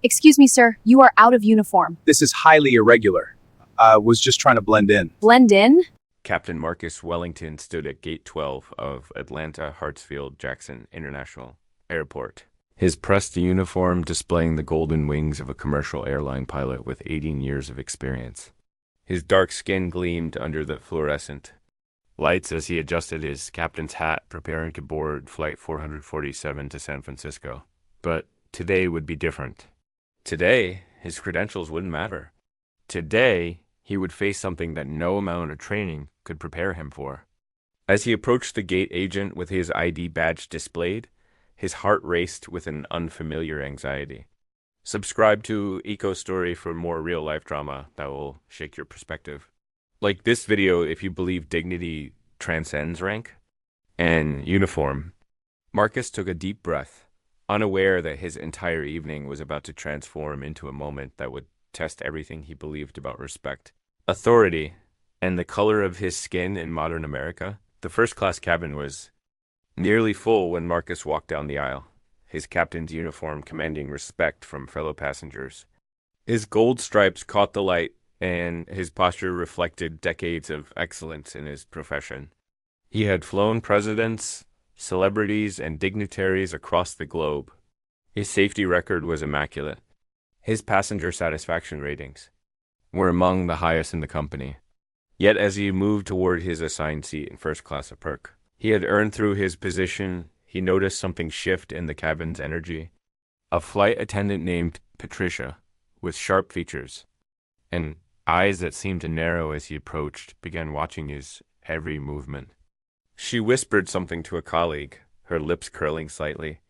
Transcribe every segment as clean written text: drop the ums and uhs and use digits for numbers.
Excuse me, sir, you are out of uniform. This is highly irregular. Was just trying to blend in. Blend in? Captain Marcus Wellington stood at Gate 12 of Atlanta Hartsfield-Jackson International Airport, his pressed uniform displaying the golden wings of a commercial airline pilot with 18 years of experience. His dark skin gleamed under the fluorescent lights as he adjusted his captain's hat, preparing to board Flight 447 to San Francisco. But today would be different. Today, his credentials wouldn't matter. Today, he would face something that no amount of training could prepare him for. As he approached the gate agent with his ID badge displayed, his heart raced with an unfamiliar anxiety. Subscribe to EchoStory for more real-life drama that will shake your perspective. Like this video if you believe dignity transcends rank and uniform. Marcus took a deep breath, unaware that his entire evening was about to transform into a moment that would test everything he believed about respect, authority, and the color of his skin in modern America. The first-class cabin was nearly full when Marcus walked down the aisle, his captain's uniform commanding respect from fellow passengers. His gold stripes caught the light, and his posture reflected decades of excellence in his profession. He had flown presidents, celebrities, and dignitaries across the globe. His safety record was immaculate. His passenger satisfaction ratings were among the highest in the company. Yet as he moved toward his assigned seat in first class of perk, he had earned through his position, he noticed something shift in the cabin's energy. A flight attendant named Patricia, with sharp features and eyes that seemed to narrow as he approached, began watching his every movement. She whispered something to a colleague, her lips curling slightly.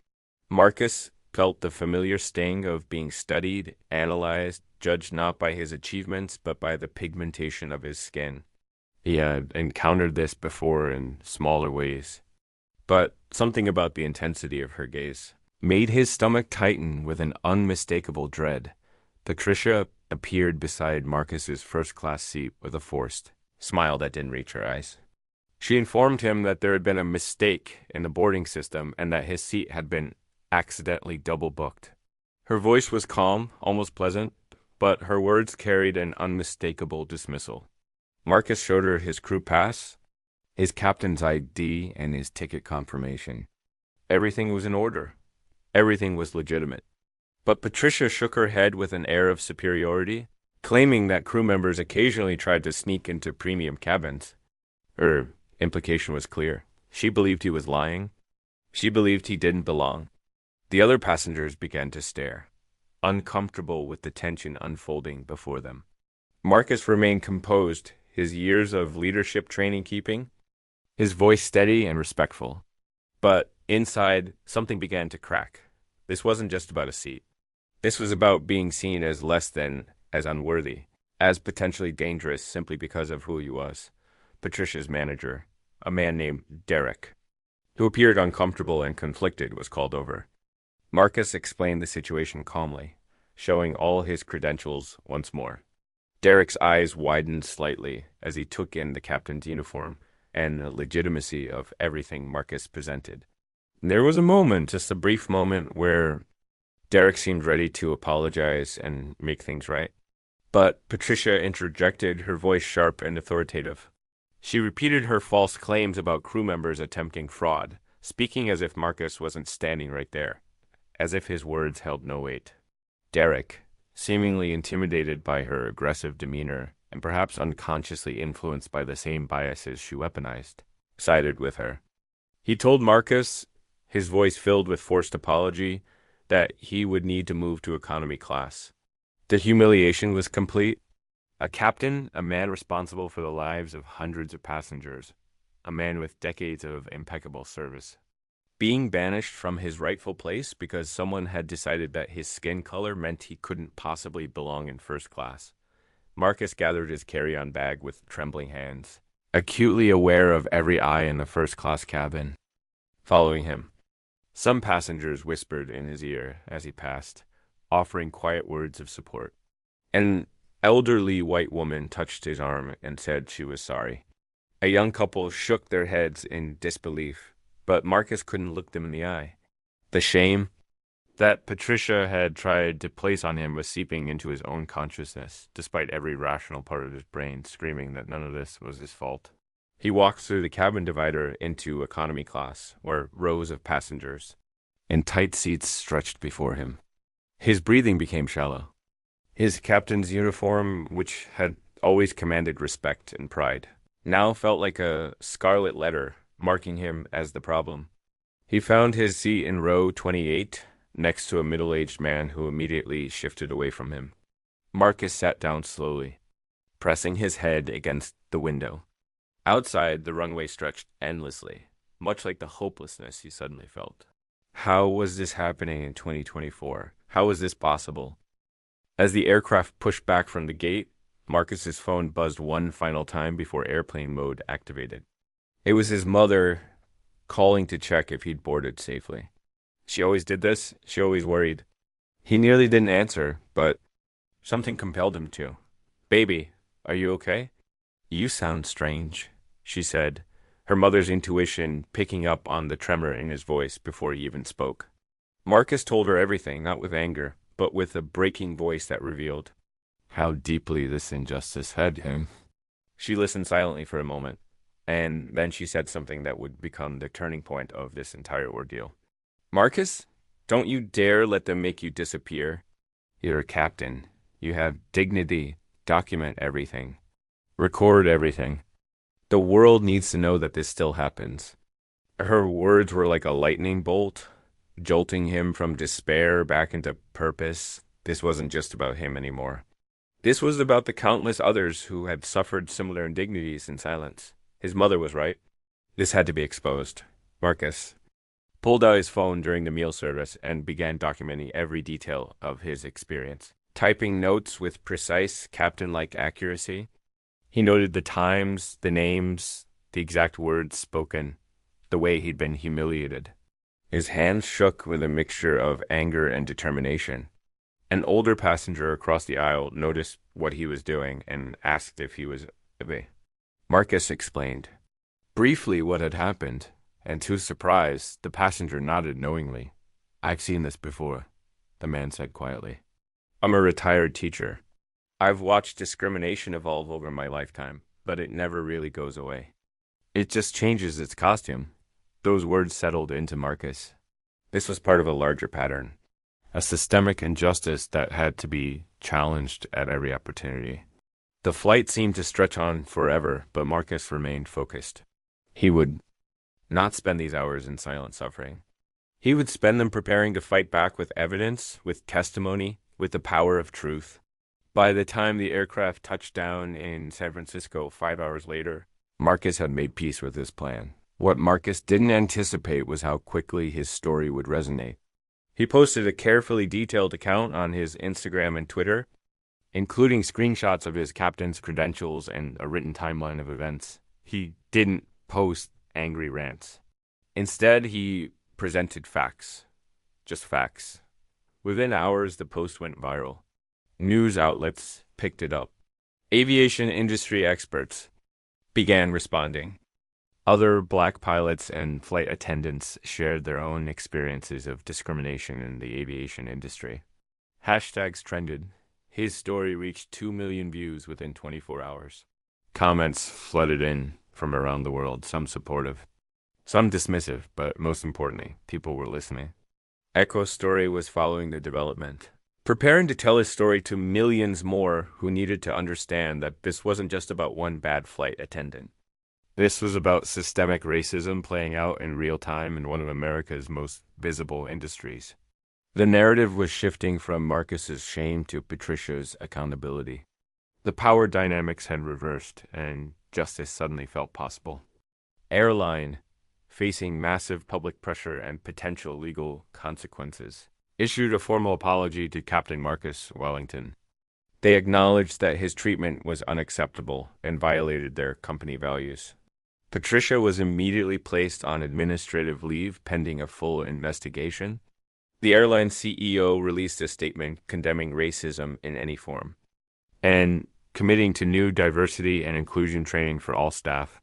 Marcus felt the familiar sting of being studied, analyzed, judged not by his achievements, but by the pigmentation of his skin. He had encountered this before in smaller ways, but something about the intensity of her gaze made his stomach tighten with an unmistakable dread. Patricia appeared beside Marcus's first-class seat with a forced smile that didn't reach her eyes. She informed him that there had been a mistake in the boarding system and that his seat had been accidentally double-booked. Her voice was calm, almost pleasant, but her words carried an unmistakable dismissal. Marcus showed her his crew pass, his captain's ID, and his ticket confirmation. Everything was in order. Everything was legitimate. But Patricia shook her head with an air of superiority, claiming that crew members occasionally tried to sneak into premium cabins. Her implication was clear. She believed he was lying. She believed he didn't belong. The other passengers began to stare, uncomfortable with the tension unfolding before them. Marcus remained composed, his years of leadership training keeping, his voice steady and respectful. But inside, something began to crack. This wasn't just about a seat. This was about being seen as less than, as unworthy, as potentially dangerous simply because of who he was. Patricia's manager, a man named Derek, who appeared uncomfortable and conflicted, was called over. Marcus explained the situation calmly, showing all his credentials once more. Derek's eyes widened slightly as he took in the captain's uniform and the legitimacy of everything Marcus presented. There was a moment, just a brief moment, where Derek seemed ready to apologize and make things right. But Patricia interjected, her voice sharp and authoritative. She repeated her false claims about crew members attempting fraud, speaking as if Marcus wasn't standing right there, as if his words held no weight. Derek, seemingly intimidated by her aggressive demeanor and perhaps unconsciously influenced by the same biases she weaponized, sided with her. He told Marcus, his voice filled with forced apology, that he would need to move to economy class. The humiliation was complete. A captain, a man responsible for the lives of hundreds of passengers, a man with decades of impeccable service, being banished from his rightful place because someone had decided that his skin color meant he couldn't possibly belong in first class. Marcus gathered his carry-on bag with trembling hands, acutely aware of every eye in the first-class cabin following him. Some passengers whispered in his ear as he passed, offering quiet words of support. An elderly white woman touched his arm and said she was sorry. A young couple shook their heads in disbelief, but Marcus couldn't look them in the eye. The shame, that Patricia had tried to place on him was seeping into his own consciousness, despite every rational part of his brain screaming that none of this was his fault. He walked through the cabin divider into economy class, where rows of passengers and tight seats stretched before him. His breathing became shallow. His captain's uniform, which had always commanded respect and pride, now felt like a scarlet letter marking him as the problem. He found his seat in row 28, next to a middle-aged man who immediately shifted away from him. Marcus sat down slowly, pressing his head against the window. Outside, the runway stretched endlessly, much like the hopelessness he suddenly felt. How was this happening in 2024? How was this possible? As the aircraft pushed back from the gate, Marcus's phone buzzed one final time before airplane mode activated. It was his mother calling to check if he'd boarded safely. She always did this. She always worried. He nearly didn't answer, but something compelled him to. "Baby, are you okay?" "You sound strange," she said, her mother's intuition picking up on the tremor in his voice before he even spoke. Marcus told her everything, not with anger, but with a breaking voice that revealed how deeply this injustice had him. She listened silently for a moment, and then she said something that would become the turning point of this entire ordeal. "Marcus, don't you dare let them make you disappear. You're a captain. You have dignity. Document everything. Record everything. The world needs to know that this still happens." Her words were like a lightning bolt, jolting him from despair back into purpose. This wasn't just about him anymore. This was about the countless others who had suffered similar indignities in silence. His mother was right. This had to be exposed. Marcus pulled out his phone during the meal service and began documenting every detail of his experience. Typing notes with precise, captain-like accuracy, he noted the times, the names, the exact words spoken, the way he'd been humiliated. His hands shook with a mixture of anger and determination. An older passenger across the aisle noticed what he was doing and asked if he was okay. Marcus explained briefly what had happened, and to his surprise, the passenger nodded knowingly. "I've seen this before," the man said quietly. "I'm a retired teacher. I've watched discrimination evolve over my lifetime, but it never really goes away. It just changes its costume." Those words settled into Marcus. This was part of a larger pattern, a systemic injustice that had to be challenged at every opportunity. The flight seemed to stretch on forever, but Marcus remained focused. He would not spend these hours in silent suffering. He would spend them preparing to fight back with evidence, with testimony, with the power of truth. By the time the aircraft touched down in San Francisco 5 hours later, Marcus had made peace with his plan. What Marcus didn't anticipate was how quickly his story would resonate. He posted a carefully detailed account on his Instagram and Twitter, including screenshots of his captain's credentials and a written timeline of events. He didn't post angry rants. Instead, he presented facts. Just facts. Within hours, the post went viral. News outlets picked it up. Aviation industry experts began responding. Other black pilots and flight attendants shared their own experiences of discrimination in the aviation industry. Hashtags trended. His story reached 2 million views within 24 hours. Comments flooded in from around the world, some supportive, some dismissive, but most importantly, people were listening. EchoStory was following the development, preparing to tell his story to millions more who needed to understand that this wasn't just about one bad flight attendant. This was about systemic racism playing out in real time in one of America's most visible industries. The narrative was shifting from Marcus's shame to Patricia's accountability. The power dynamics had reversed, and justice suddenly felt possible. Airline, facing massive public pressure and potential legal consequences, issued a formal apology to Captain Marcus Wellington. They acknowledged that his treatment was unacceptable and violated their company values. Patricia was immediately placed on administrative leave pending a full investigation. The airline CEO released a statement condemning racism in any form and committing to new diversity and inclusion training for all staff.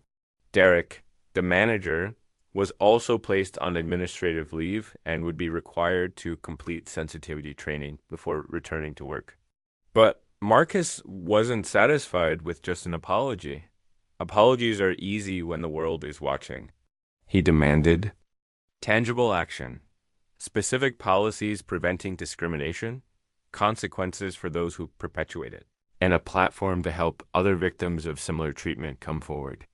Derek, the manager, was also placed on administrative leave and would be required to complete sensitivity training before returning to work. But Marcus wasn't satisfied with just an apology. Apologies are easy when the world is watching. He demanded tangible action, specific policies preventing discrimination, consequences for those who perpetuate it, and a platform to help other victims of similar treatment come forward.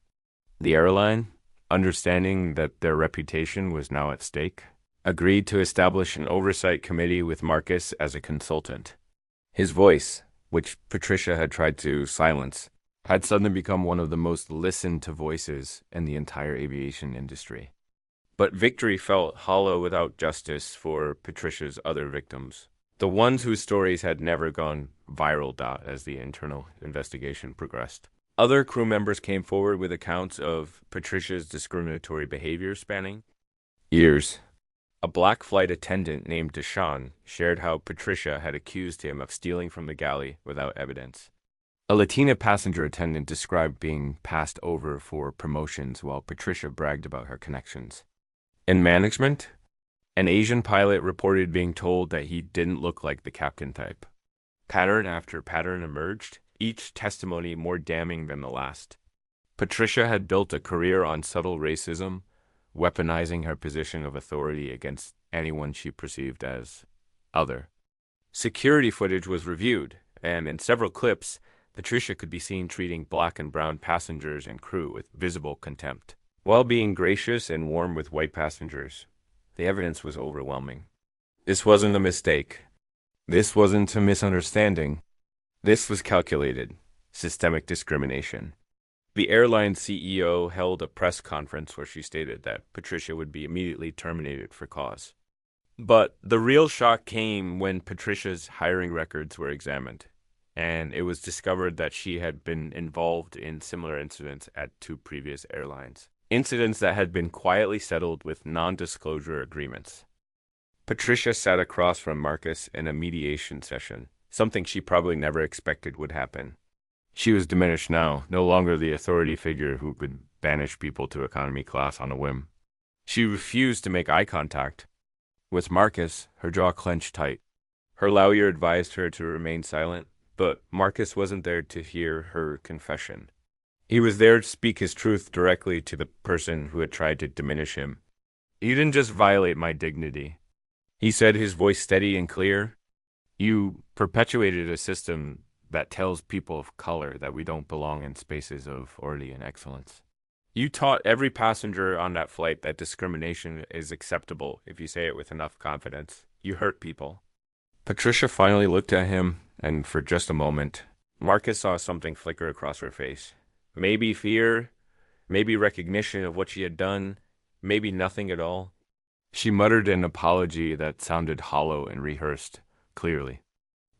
The airline, understanding that their reputation was now at stake, agreed to establish an oversight committee with Marcus as a consultant. His voice, which Patricia had tried to silence, had suddenly become one of the most listened to voices in the entire aviation industry. But victory felt hollow without justice for Patricia's other victims, the ones whose stories had never gone viral as the internal investigation progressed. Other crew members came forward with accounts of Patricia's discriminatory behavior spanning years. A black flight attendant named Deshawn shared how Patricia had accused him of stealing from the galley without evidence. A Latina passenger attendant described being passed over for promotions while Patricia bragged about her connections. In management, an Asian pilot reported being told that he didn't look like the captain type. Pattern after pattern emerged, each testimony more damning than the last. Patricia had built a career on subtle racism, weaponizing her position of authority against anyone she perceived as other. Security footage was reviewed, and in several clips, Patricia could be seen treating black and brown passengers and crew with visible contempt, while being gracious and warm with white passengers. The evidence was overwhelming. This wasn't a mistake. This wasn't a misunderstanding. This was calculated, systemic discrimination. The airline CEO held a press conference where she stated that Patricia would be immediately terminated for cause. But the real shock came when Patricia's hiring records were examined, and it was discovered that she had been involved in similar incidents at 2 previous airlines. Incidents that had been quietly settled with non-disclosure agreements. Patricia sat across from Marcus in a mediation session, something she probably never expected would happen. She was diminished now, no longer the authority figure who could banish people to economy class on a whim. She refused to make eye contact. With Marcus, her jaw clenched tight. Her lawyer advised her to remain silent, but Marcus wasn't there to hear her confession. He was there to speak his truth directly to the person who had tried to diminish him. "You didn't just violate my dignity," he said, his voice steady and clear. "You perpetuated a system that tells people of color that we don't belong in spaces of authority and excellence. You taught every passenger on that flight that discrimination is acceptable if you say it with enough confidence. You hurt people." Patricia finally looked at him, and for just a moment, Marcus saw something flicker across her face. Maybe fear, maybe recognition of what she had done, maybe nothing at all. She muttered an apology that sounded hollow and rehearsed, clearly.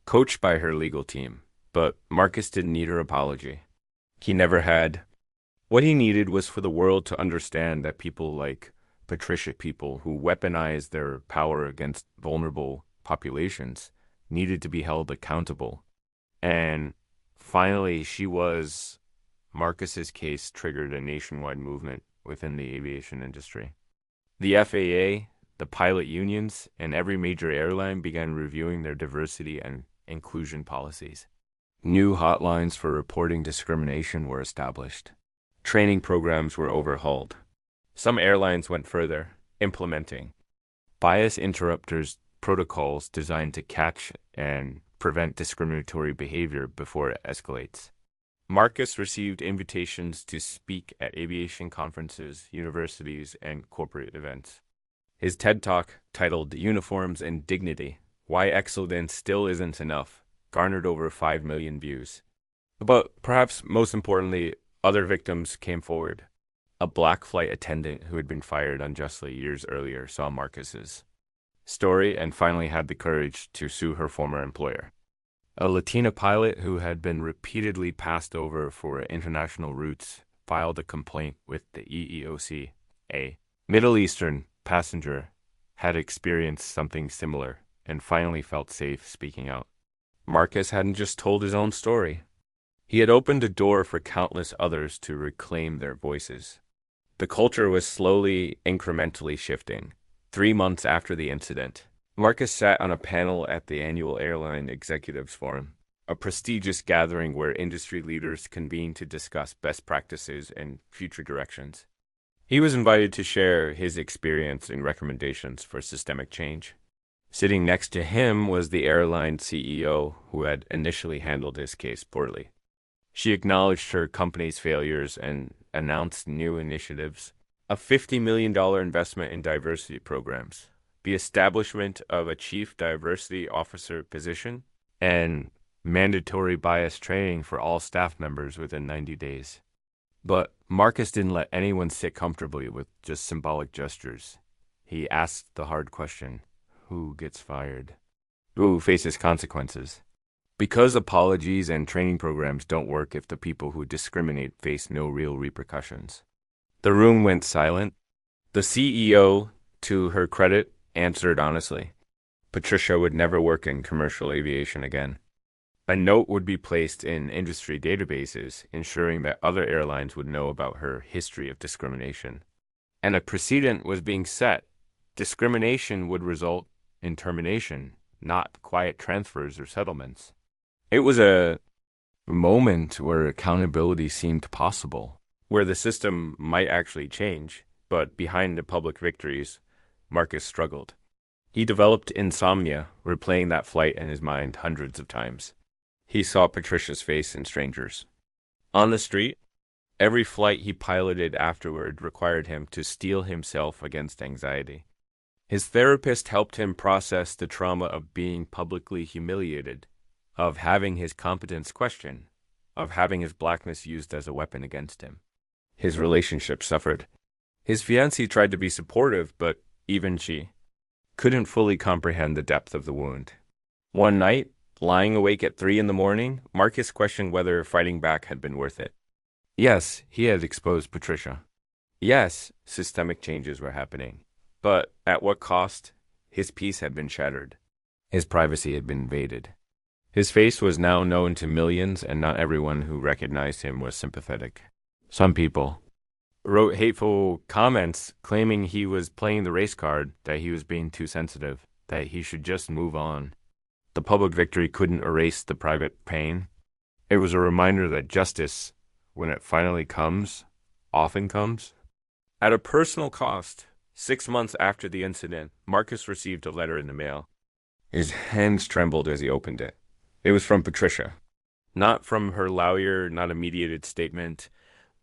Coached by her legal team, but Marcus didn't need her apology. He never had. What he needed was for the world to understand that people like Patricia, people who weaponize their power against vulnerable populations, needed to be held accountable. And finally, Marcus's case triggered a nationwide movement within the aviation industry. The FAA, the pilot unions, and every major airline began reviewing their diversity and inclusion policies. New hotlines for reporting discrimination were established. Training programs were overhauled. Some airlines went further, implementing bias interrupters protocols designed to catch and prevent discriminatory behavior before it escalates. Marcus received invitations to speak at aviation conferences, universities, and corporate events. His TED Talk, titled "Uniforms and Dignity: Why Excellence Still Isn't Enough," garnered over 5 million views. But perhaps most importantly, other victims came forward. A black flight attendant who had been fired unjustly years earlier saw Marcus's story and finally had the courage to sue her former employer. A Latina pilot who had been repeatedly passed over for international routes filed a complaint with the EEOC. A Middle Eastern passenger had experienced something similar and finally felt safe speaking out. Marcus hadn't just told his own story. He had opened a door for countless others to reclaim their voices. The culture was slowly, incrementally shifting. 3 months after the incident, Marcus sat on a panel at the annual Airline Executives Forum, a prestigious gathering where industry leaders convene to discuss best practices and future directions. He was invited to share his experience and recommendations for systemic change. Sitting next to him was the airline CEO who had initially handled his case poorly. She acknowledged her company's failures and announced new initiatives: a $50 million investment in diversity programs, the establishment of a chief diversity officer position, and mandatory bias training for all staff members within 90 days. But Marcus didn't let anyone sit comfortably with just symbolic gestures. He asked the hard question: who gets fired? Who faces consequences? Because apologies and training programs don't work if the people who discriminate face no real repercussions. The room went silent. The CEO, to her credit, answered honestly. Patricia would never work in commercial aviation again. A note would be placed in industry databases, ensuring that other airlines would know about her history of discrimination. And a precedent was being set. Discrimination would result in termination, not quiet transfers or settlements. It was a moment where accountability seemed possible, where the system might actually change, but behind the public victories, Marcus struggled. He developed insomnia, replaying that flight in his mind hundreds of times. He saw Patricia's face in strangers. On the street, every flight he piloted afterward required him to steel himself against anxiety. His therapist helped him process the trauma of being publicly humiliated, of having his competence questioned, of having his blackness used as a weapon against him. His relationship suffered. His fiancée tried to be supportive, but even she couldn't fully comprehend the depth of the wound. One night, lying awake at 3 a.m, Marcus questioned whether fighting back had been worth it. Yes, he had exposed Patricia. Yes, systemic changes were happening. But at what cost? His peace had been shattered. His privacy had been invaded. His face was now known to millions, and not everyone who recognized him was sympathetic. Some people wrote hateful comments claiming he was playing the race card, that he was being too sensitive, that he should just move on. The public victory couldn't erase the private pain. It was a reminder that justice, when it finally comes, often comes at a personal cost. 6 months after the incident, Marcus received a letter in the mail. His hands trembled as he opened it. It was from Patricia. Not from her lawyer, not a mediated statement,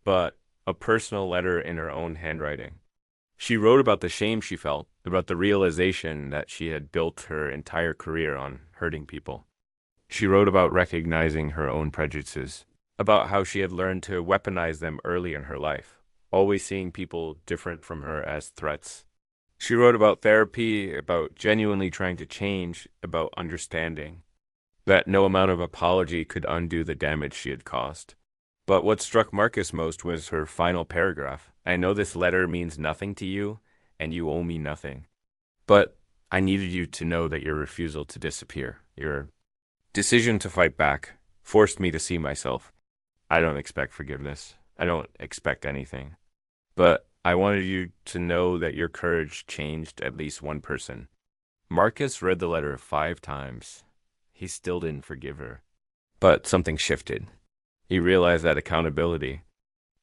but a personal letter in her own handwriting. She wrote about the shame she felt, about the realization that she had built her entire career on hurting people. She wrote about recognizing her own prejudices, about how she had learned to weaponize them early in her life, always seeing people different from her as threats. She wrote about therapy, about genuinely trying to change, about understanding, that no amount of apology could undo the damage she had caused. But what struck Marcus most was her final paragraph. I know this letter means nothing to you, and you owe me nothing. But I needed you to know that your refusal to disappear, your decision to fight back, forced me to see myself. I don't expect forgiveness. I don't expect anything. But I wanted you to know that your courage changed at least one person. Marcus read the letter 5 times. He still didn't forgive her. But something shifted. He realized that accountability,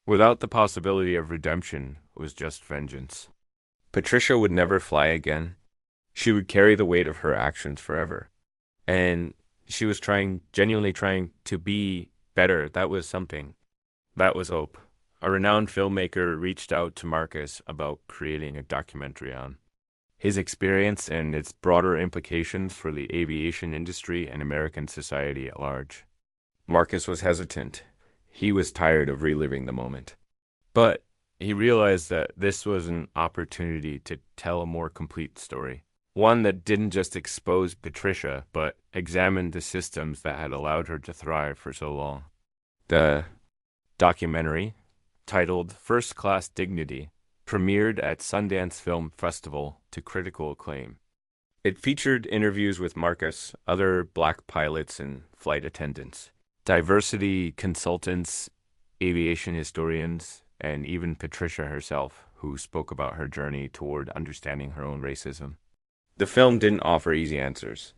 without the possibility of redemption, was just vengeance. Patricia would never fly again. She would carry the weight of her actions forever. And she was genuinely trying to be better. That was something. That was hope. A renowned filmmaker reached out to Marcus about creating a documentary on his experience and its broader implications for the aviation industry and American society at large. Marcus was hesitant. He was tired of reliving the moment. But he realized that this was an opportunity to tell a more complete story. One that didn't just expose Patricia, but examined the systems that had allowed her to thrive for so long. The documentary, titled First Class Dignity, premiered at Sundance Film Festival to critical acclaim. It featured interviews with Marcus, other Black pilots and flight attendants, diversity consultants, aviation historians, and even Patricia herself, who spoke about her journey toward understanding her own racism. The film didn't offer easy answers.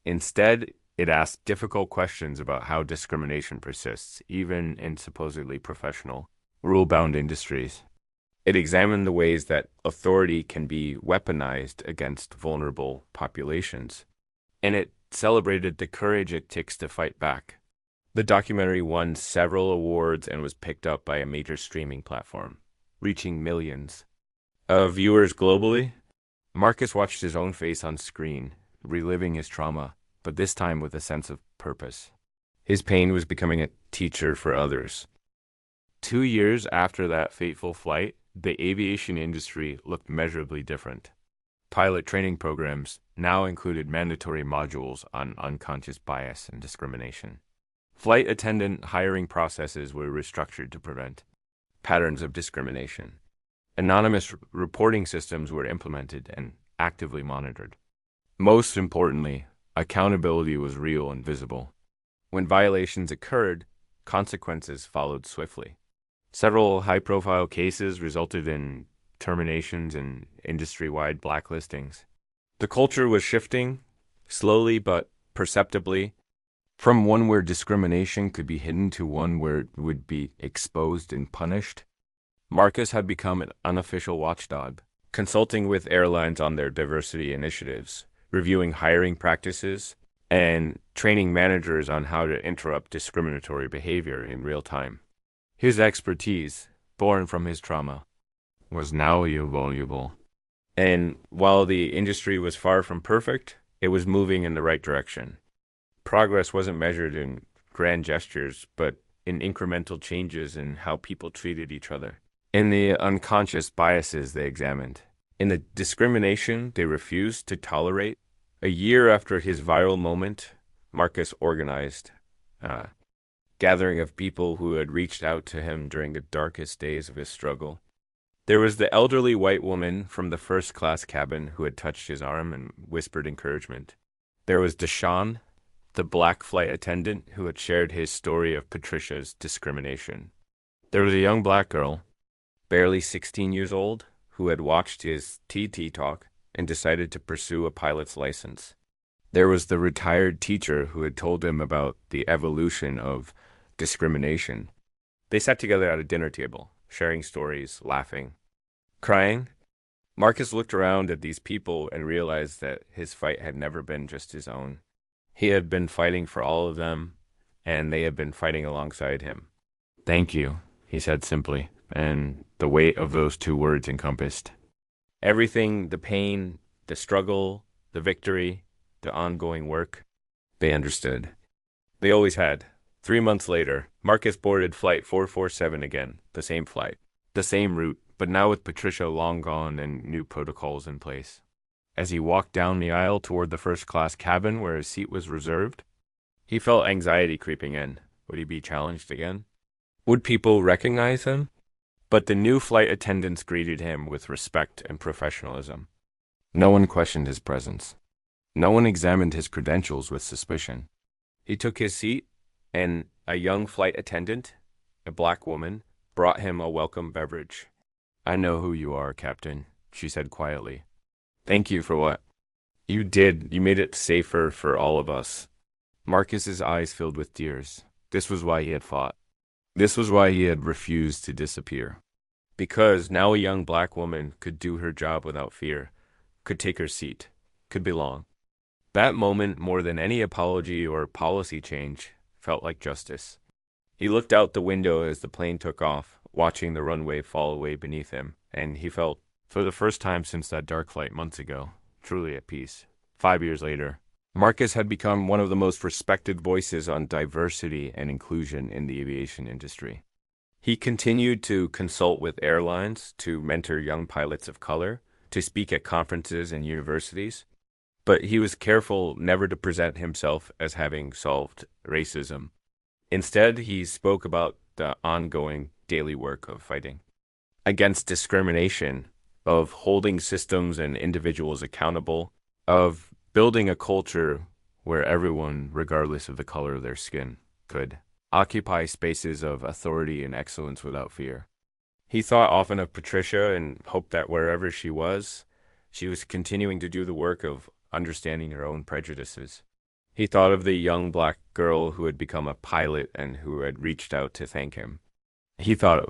Instead, it asked difficult questions about how discrimination persists, even in supposedly professional, rule-bound industries. It examined the ways that authority can be weaponized against vulnerable populations, and it celebrated the courage it takes to fight back. The documentary won several awards and was picked up by a major streaming platform, reaching millions of viewers globally. Marcus watched his own face on screen, reliving his trauma, but this time with a sense of purpose. His pain was becoming a teacher for others. 2 years after that fateful flight, the aviation industry looked measurably different. Pilot training programs now included mandatory modules on unconscious bias and discrimination. Flight attendant hiring processes were restructured to prevent patterns of discrimination. Anonymous reporting systems were implemented and actively monitored. Most importantly, accountability was real and visible. When violations occurred, consequences followed swiftly. Several high-profile cases resulted in terminations and industry-wide blacklistings. The culture was shifting, slowly but perceptibly, from one where discrimination could be hidden to one where it would be exposed and punished. Marcus had become an unofficial watchdog, consulting with airlines on their diversity initiatives, reviewing hiring practices, and training managers on how to interrupt discriminatory behavior in real time. His expertise, born from his trauma, was now invaluable. And while the industry was far from perfect, it was moving in the right direction. Progress wasn't measured in grand gestures, but in incremental changes in how people treated each other, in the unconscious biases they examined, in the discrimination they refused to tolerate. A year after his viral moment, Marcus organized a gathering of people who had reached out to him during the darkest days of his struggle. There was the elderly white woman from the first-class cabin who had touched his arm and whispered encouragement. There was Deshaun, the black flight attendant who had shared his story of Patricia's discrimination. There was a young black girl, barely 16 years old, who had watched his TT talk and decided to pursue a pilot's license. There was the retired teacher who had told him about the evolution of discrimination. They sat together at a dinner table, sharing stories, laughing, crying. Marcus looked around at these people and realized that his fight had never been just his own. He had been fighting for all of them, and they had been fighting alongside him. "Thank you," he said simply, and the weight of those two words encompassed everything: the pain, the struggle, the victory, the ongoing work. They understood. They always had. 3 months later, Marcus boarded Flight 447 again, the same flight, the same route, but now with Patricia long gone and new protocols in place. As he walked down the aisle toward the first-class cabin where his seat was reserved, he felt anxiety creeping in. Would he be challenged again? Would people recognize him? But the new flight attendants greeted him with respect and professionalism. No one questioned his presence. No one examined his credentials with suspicion. He took his seat, and a young flight attendant, a black woman, brought him a welcome beverage. "I know who you are, Captain," she said quietly. "Thank you for what?" "You did. You made it safer for all of us." Marcus's eyes filled with tears. This was why he had fought. This was why he had refused to disappear. Because now a young black woman could do her job without fear, could take her seat, could belong. That moment, more than any apology or policy change, felt like justice. He looked out the window as the plane took off, watching the runway fall away beneath him, and he felt, for the first time since that dark flight months ago, truly at peace. 5 years later, Marcus had become one of the most respected voices on diversity and inclusion in the aviation industry. He continued to consult with airlines, to mentor young pilots of color, to speak at conferences and universities, but he was careful never to present himself as having solved racism. Instead, he spoke about the ongoing daily work of fighting against discrimination, of holding systems and individuals accountable, of building a culture where everyone, regardless of the color of their skin, could occupy spaces of authority and excellence without fear. He thought often of Patricia and hoped that wherever she was continuing to do the work of understanding her own prejudices. He thought of the young black girl who had become a pilot and who had reached out to thank him. He thought of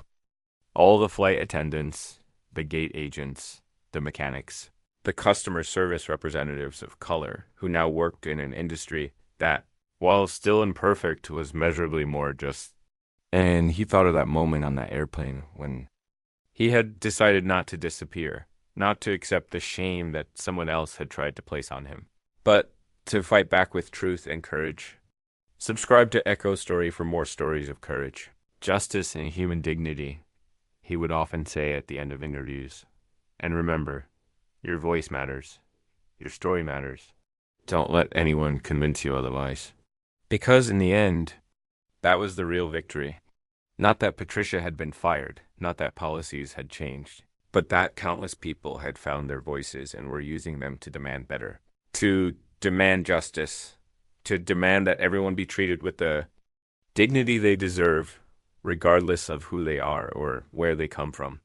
all the flight attendants, the gate agents, the mechanics, the customer service representatives of color who now worked in an industry that, while still imperfect, was measurably more just. And he thought of that moment on that airplane when he had decided not to disappear, not to accept the shame that someone else had tried to place on him, but to fight back with truth and courage. Subscribe to Echo Story for more stories of courage, justice, and human dignity, he would often say at the end of interviews. And remember, your voice matters. Your story matters. Don't let anyone convince you otherwise. Because in the end, that was the real victory. Not that Patricia had been fired, not that policies had changed, but that countless people had found their voices and were using them to demand better, to demand justice, to demand that everyone be treated with the dignity they deserve, regardless of who they are or where they come from.